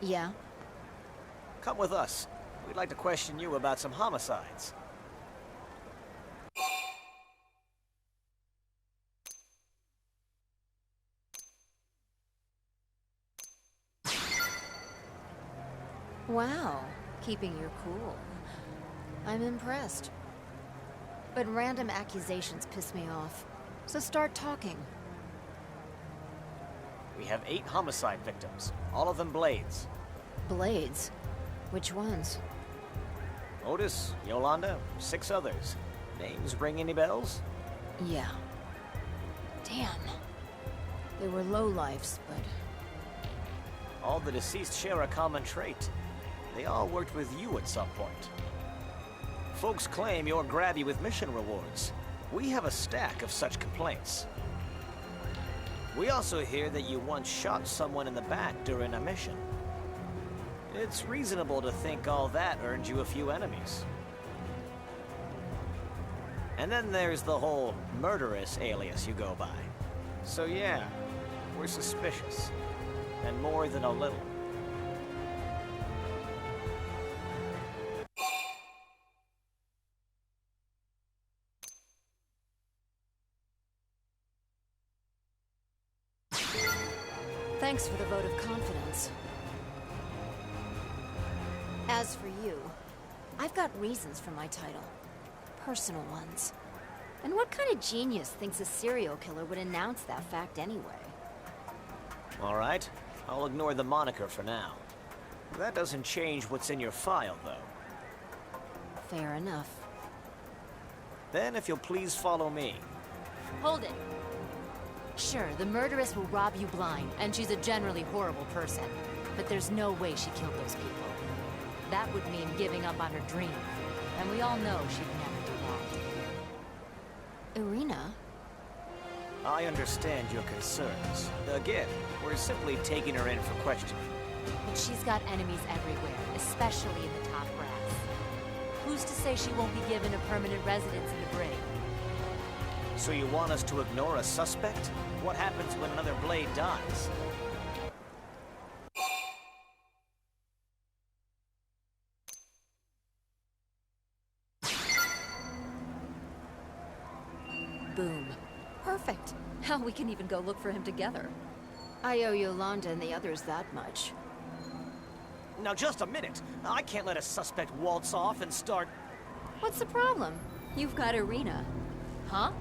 Yeah? Come with us. We'd like to question you about some homicides. Wow, keeping your cool. I'm impressed. But random accusations piss me off. So start talking. We have 8 homicide victims, all of them Blades. Blades? Which ones? Otis, Yolanda, 6 others. Names ring any bells? Yeah. Damn. They were lowlifes, but... All the deceased share a common trait. They all worked with you at some point. Folks claim you're grabby with mission rewards. We have a stack of such complaints. We also hear that you once shot someone in the back during a mission. It's reasonable to think all that earned you a few enemies. And then there's the whole Murderess alias you go by. So yeah, we're suspicious. And more than a little. Thanks for the vote of confidence. As for you, I've got reasons for my title. Personal ones. And what kind of genius thinks a serial killer would announce that fact anyway? All right, I'll ignore the moniker for now. That doesn't change what's in your file, though. Fair enough. Then, if you'll please follow me. Hold it. Sure, the murderess will rob you blind, and she's a generally horrible person. But there's no way she killed those people. That would mean giving up on her dream. And we all know she'd never do that. Irina? I understand your concerns. Again, we're simply taking her in for questioning. But she's got enemies everywhere, especially in the top brass. Who's to say she won't be given a permanent residence in the Brig? So you want us to ignore a suspect? What happens when another Blade dies? Boom. Perfect. Now we can even go look for him together. I owe Yolanda and the others that much. Now just a minute. I can't let a suspect waltz off and start... What's the problem? You've got Irina. Huh?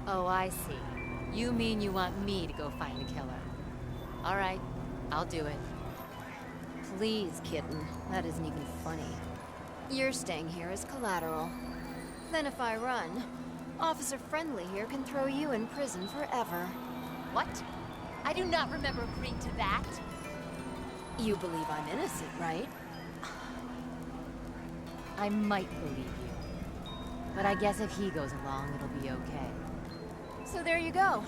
Oh, I see. You mean you want me to go find the killer. All right, I'll do it. Please, kitten. That isn't even funny. You're staying here as collateral. Then if I run, Officer Friendly here can throw you in prison forever. What? I do not remember agreeing to that. You believe I'm innocent, right? I might believe you. But I guess if he goes along, it'll be okay. So there you go.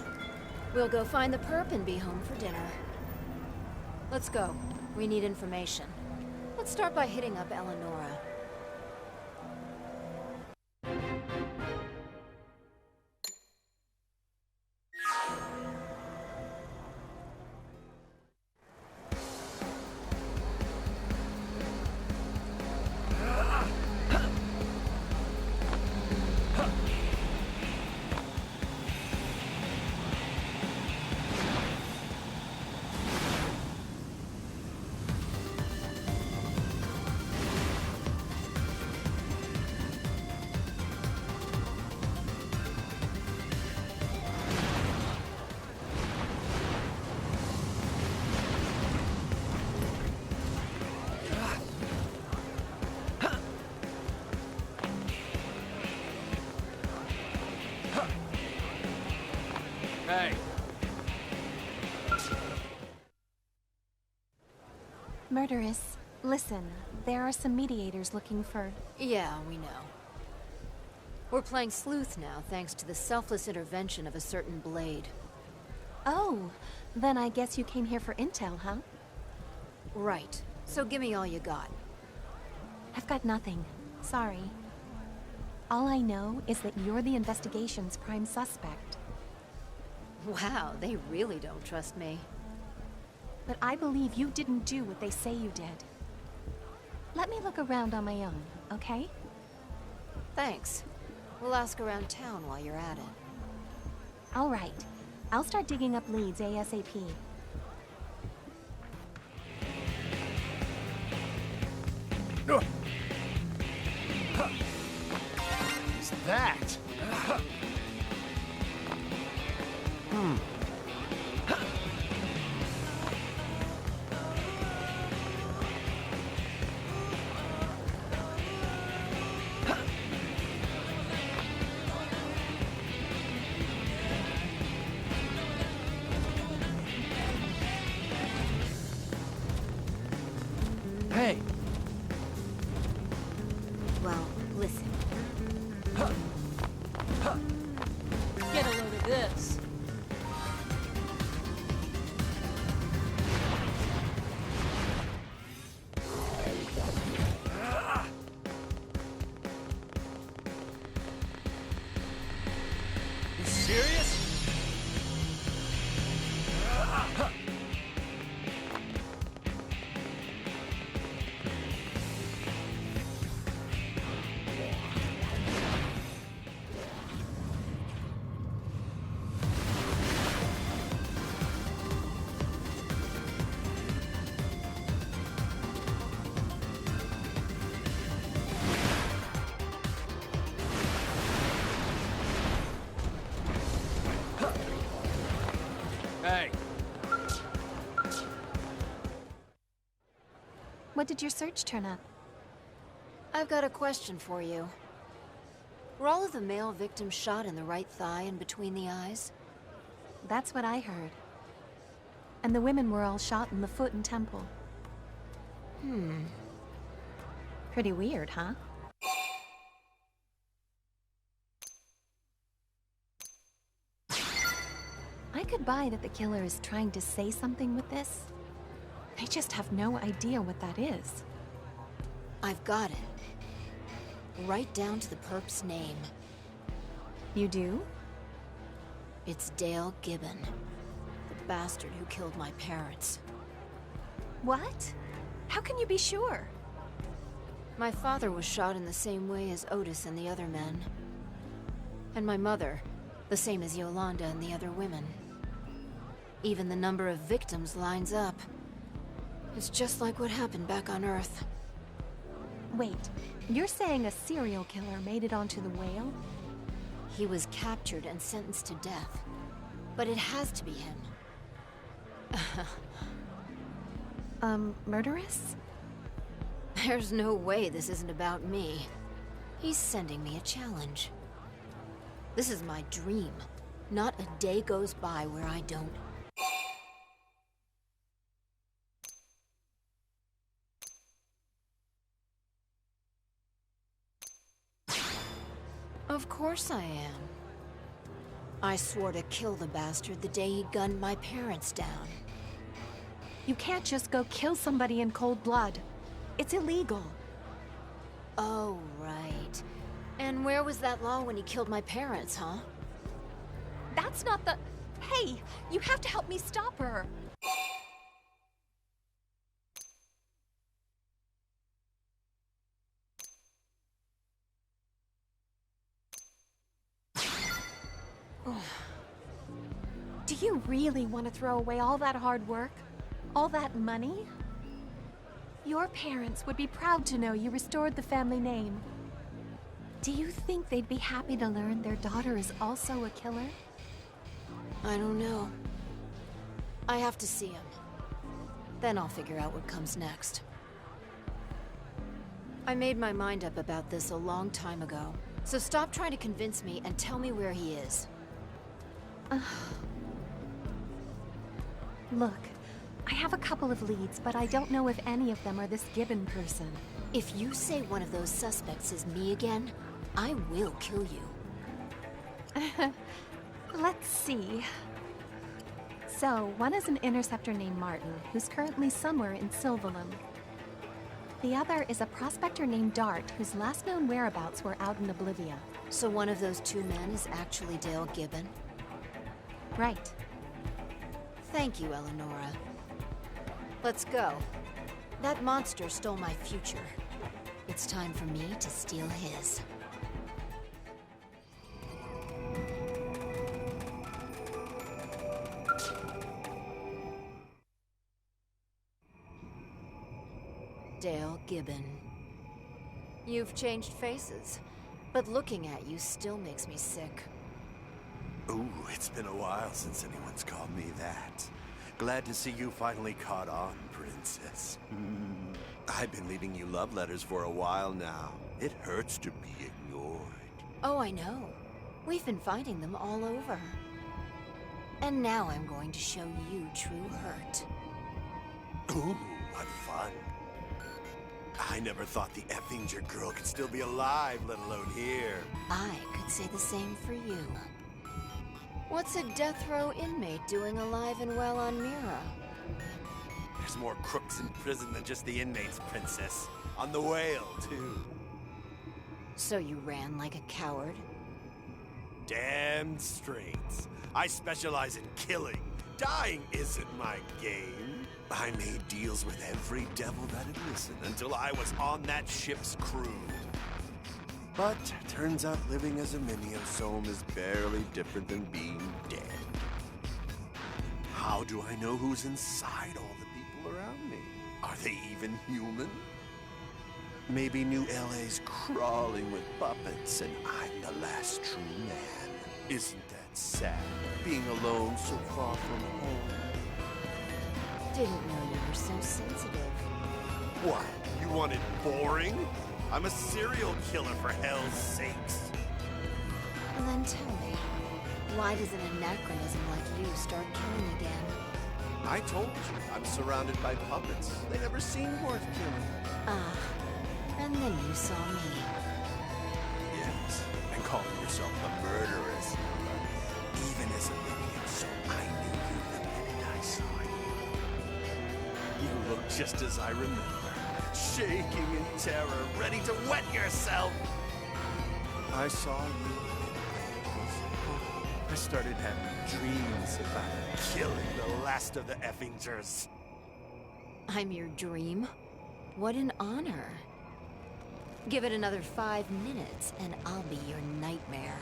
We'll go find the perp and be home for dinner. Let's go. We need information. Let's start by hitting up Eleonora. Hey. Murderess, listen. There are some mediators looking for... Yeah, we know. We're playing sleuth now, thanks to the selfless intervention of a certain Blade. Oh, then I guess you came here for intel, huh? Right. So give me all you got. I've got nothing. Sorry. All I know is that you're the investigation's prime suspect. Wow, they really don't trust me. but I believe you didn't do what they say you did. Let me look around on my own, okay? Thanks. We'll ask around town while you're at it. All right. I'll start digging up leads ASAP. What's that? Hey, Well, listen. Get a load of this. you serious? Hey, What did your search turn up? I've got a question for you. Were all of the male victims shot in the right thigh and between the eyes? That's what I heard. And the women were all shot in the foot and temple. Pretty weird, huh? I could buy that the killer is trying to say something with this. I just have no idea what that is. I've got it. Right down to the perp's name. You do? It's Dale Gibbon. The bastard who killed my parents. What? How can you be sure? My father was shot in the same way as Otis and the other men. And my mother, the same as Yolanda and the other women. Even the number of victims lines up. It's just like what happened back on Earth. Wait, you're saying a serial killer made it onto the whale? He was captured and sentenced to death. But it has to be him. Murderess? There's no way this isn't about me. He's sending me a challenge. This is my dream. Not a day goes by where I don't... Of course I am. I swore to kill the bastard the day he gunned my parents down. You can't just go kill somebody in cold blood. It's illegal. Oh, right. And where was that law when he killed my parents, huh? That's not the... Hey, you have to help me stop her. Do you really want to throw away all that hard work? All that money? Your parents would be proud to know you restored the family name. Do you think they'd be happy to learn their daughter is also a killer? I don't know. I have to see him. Then I'll figure out what comes next. I made my mind up about this a long time ago. So stop trying to convince me and tell me where he is. Look, I have a couple of leads, but I don't know if any of them are this Gibbon person. If you say one of those suspects is me again, I will kill you. Let's see. So, one is an interceptor named Martin, who's currently somewhere in Sylvalum. The other is a prospector named Dart, whose last known whereabouts were out in Oblivia. So one of those two men is actually Dale Gibbon? Right. Thank you, Eleonora. Let's go. That monster stole my future. It's time for me to steal his. Dale Gibbon. You've changed faces, but looking at you still makes me sick. Ooh, it's been a while since anyone's called me that. Glad to see you finally caught on, Princess. I've been leaving you love letters for a while now. It hurts to be ignored. Oh, I know. We've been finding them all over. And now I'm going to show you true hurt. Ooh, what fun. I never thought the Effinger girl could still be alive, let alone here. I could say the same for you. What's a death row inmate doing alive and well on Mira? There's more crooks in prison than just the inmates, Princess. On the Whale, too. So you ran like a coward? Damn straight. I specialize in killing. Dying isn't my game. I made deals with every devil that'd listen until I was on that ship's crew. But turns out living as a miniosome is barely different than being dead. How do I know who's inside all the people around me? Are they even human? Maybe New LA's crawling with puppets and I'm the last true man. Isn't that sad, being alone so far from home? Didn't know you were so sensitive. What? You want it boring? I'm a serial killer, for hell's sakes. And then tell me, why does an anachronism like you start killing again? I told you, I'm surrounded by puppets. They never seem worth killing. Ah, and then you saw me. Yes, and calling yourself a murderess. Even as a miniosome, I knew you the minute I saw you. You look just as I remember. Shaking in terror, ready to wet yourself. I saw you. I started having dreams about killing the last of the Effingers. I'm your dream? What an honor. Give it another 5 minutes and I'll be your nightmare.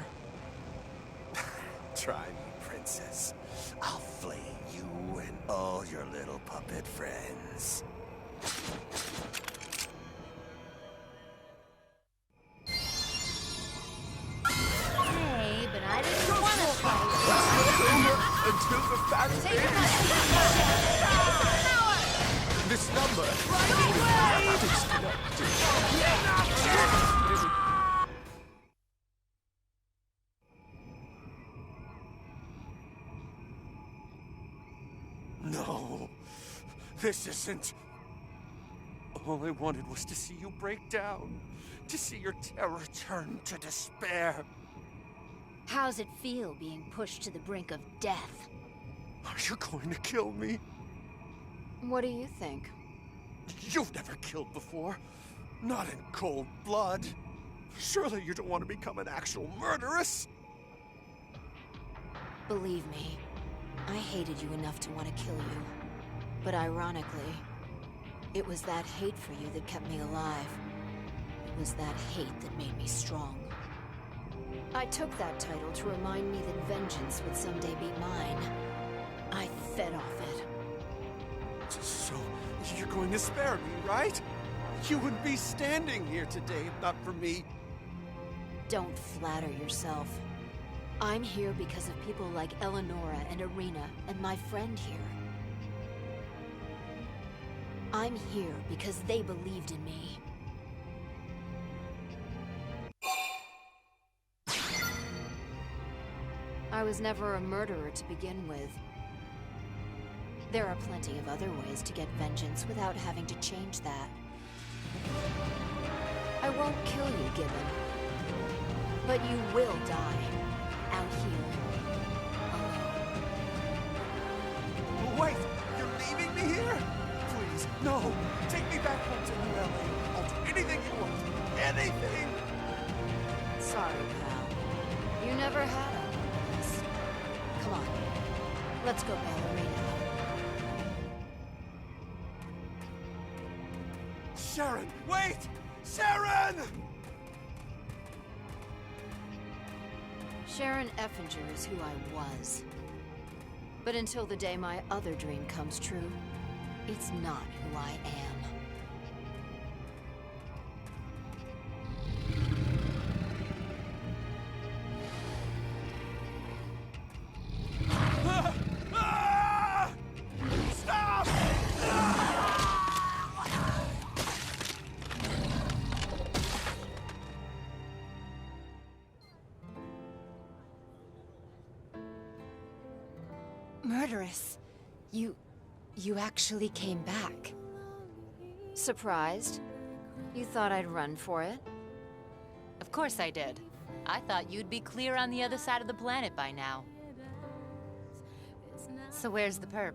Try me, Princess. I'll flay you and all your little puppet friends. Hey, but I didn't want to fight. Until the battle ends. This number No, this isn't. All I wanted was to see you break down, to see your terror turn to despair. How's it feel being pushed to the brink of death? Are you going to kill me? What do you think? You've never killed before. Not in cold blood. Surely you don't want to become an actual murderess? Believe me, I hated you enough to want to kill you. But ironically, it was that hate for you that kept me alive. It was that hate that made me strong. I took that title to remind me that vengeance would someday be mine. I fed off it. So, you're going to spare me, right? You wouldn't be standing here today if not for me. Don't flatter yourself. I'm here because of people like Eleonora and Irina and my friend here. I'm here because they believed in me. I was never a murderer to begin with. There are plenty of other ways to get vengeance without having to change that. I won't kill you, Gibbon. But you will die. Out here. Alone. Wait, you're leaving me here? Please, no. Take me back home to New LA. I'll do anything you want. Anything! Sorry, pal. You never had a voice. Come on. Let's go ballerina. Sharon, wait! Sharon! Sharon Effinger is who I was. But until the day my other dream comes true, it's not who I am. Stop! Murderess, you actually came back. Surprised? You thought I'd run for it? Of course I did. I thought you'd be clear on the other side of the planet by now. So where's the perp?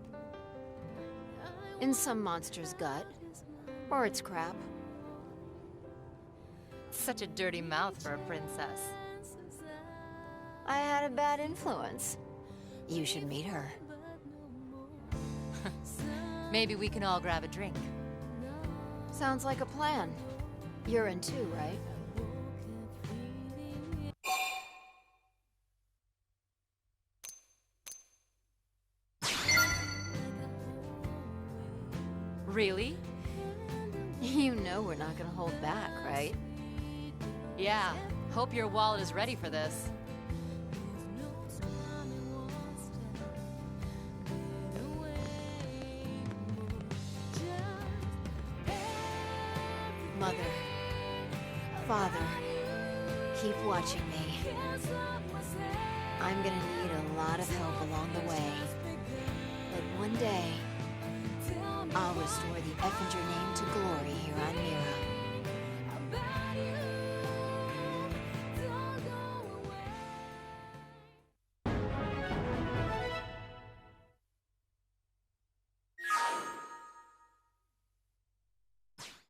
In some monster's gut. Or its crap. Such a dirty mouth for a princess. I had a bad influence. You should meet her. Maybe we can all grab a drink. Sounds like a plan. You're in too, right? Really? You know we're not gonna hold back, right? Yeah. Hope your wallet is ready for this. Mother, Father, keep watching me. I'm gonna need a lot of help along the way. But one day, I'll restore the Effinger name to glory here on Mira.